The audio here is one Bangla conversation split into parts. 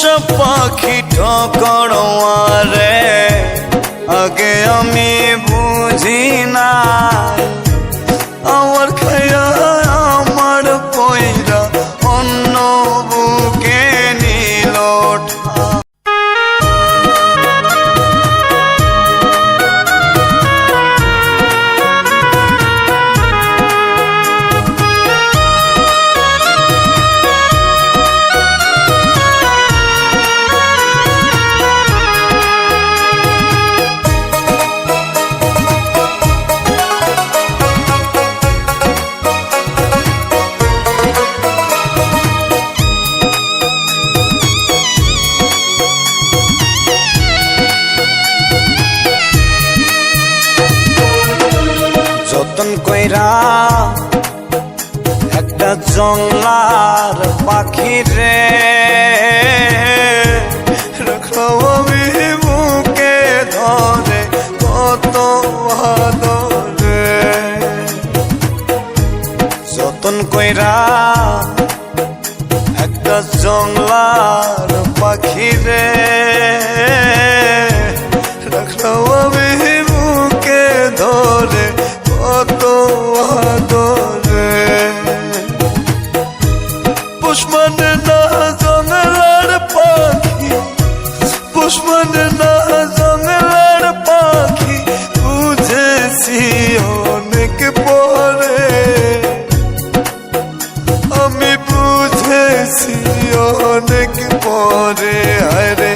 পোষা পাখি ঠকড়োয়ারে আগে আমি বুঝি না, আমার খায়া আমার পয়রা অন্য বুকে নিল ঠা। যতন কইরা একটা জংলার পাখি রে রাখলাম আমি বুকে ধরে কত আদরে। যতন কইরা একটা জংলার পাখি রে রাখলাম আমি বুকে ধরে কত আদরে। পুষ্পনে না জংলার পাখি, পুষ্পনে না জংলার পাখি বুঝেছি অনেক পরে, আমি বুঝেছি অনেক পরে। আরে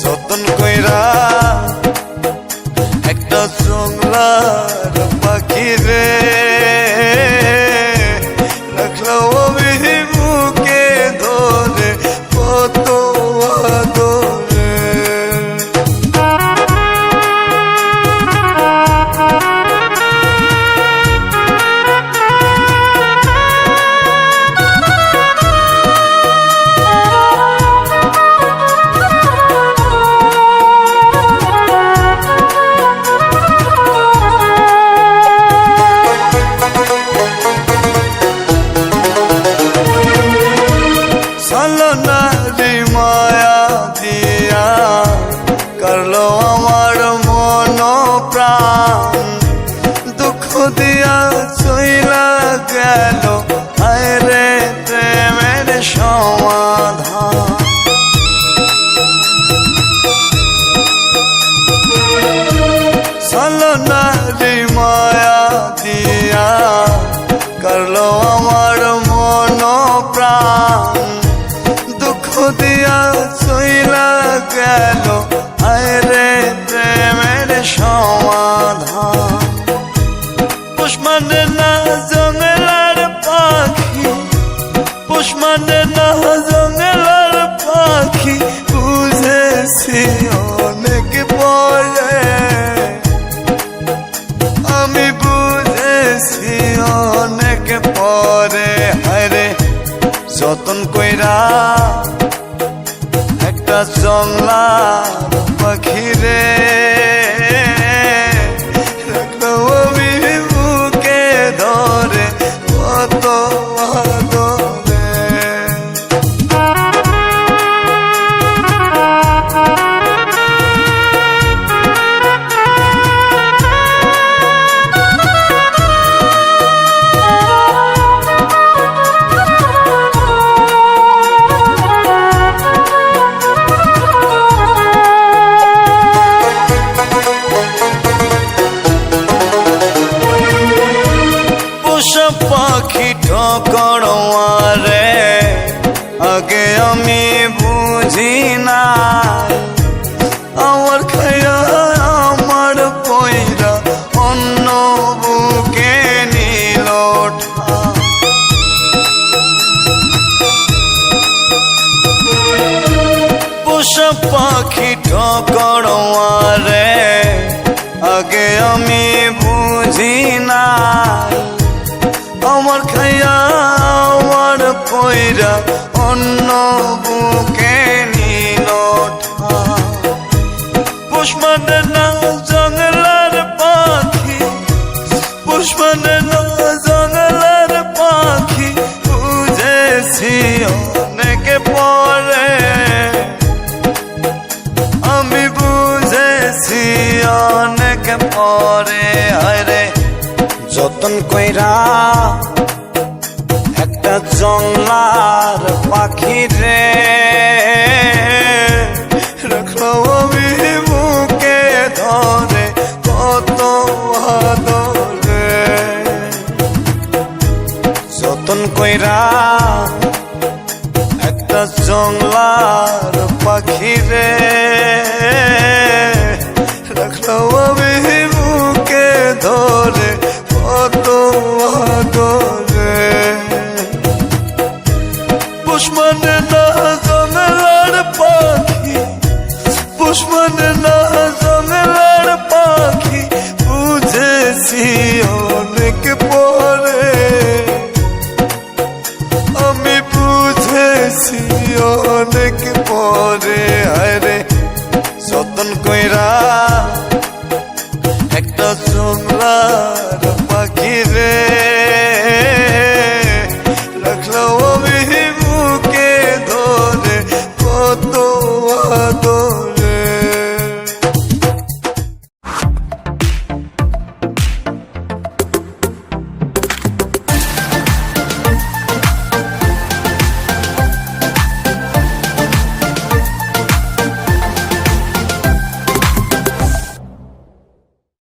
যতন কইরা একটা জংলার পাখি রে রাখলাম আমি বুকে ধরে কত আদরে। নারী মায়া দিয়া করলো আমার মন প্রাণ, দুঃখ দিয়া চইলা গেল আরে প্রেমের সমাধান। চলো নারী মায়া দিয়া করলো আমার মন প্রাণ, দুঃখ দিয়া চইলা গেল আরে প্রেমের সমাধান। পুষ্পনে না জংলার পাখি, পুষ্পনে না জংলার পাখি বুঝেছি অনেক পরে, আমি বুঝেছি অনেক পরে। হায়রে যতন কইরা একটা জংলার পাখি রে রাখলাম আমি বুকে ধরে কত আদরে। পাখি ঠকড়োয়ারে আগে আমি বুঝি না, আমার খায়া আমার পয়রা অন্য বুকে নিল ঠা। পোষা পাখি ঠকড়োয়ারে আগে আমি বুঝি না, আমার খায়া আমার পয়রা অন্য বুকে নিল ঠা। পুষ্পনে না জংলার পাখি, পুষ্পনে না জংলার পাখি বুঝেছি অনেক পরে, আল্লাহর পাখি রে রাখলো আমি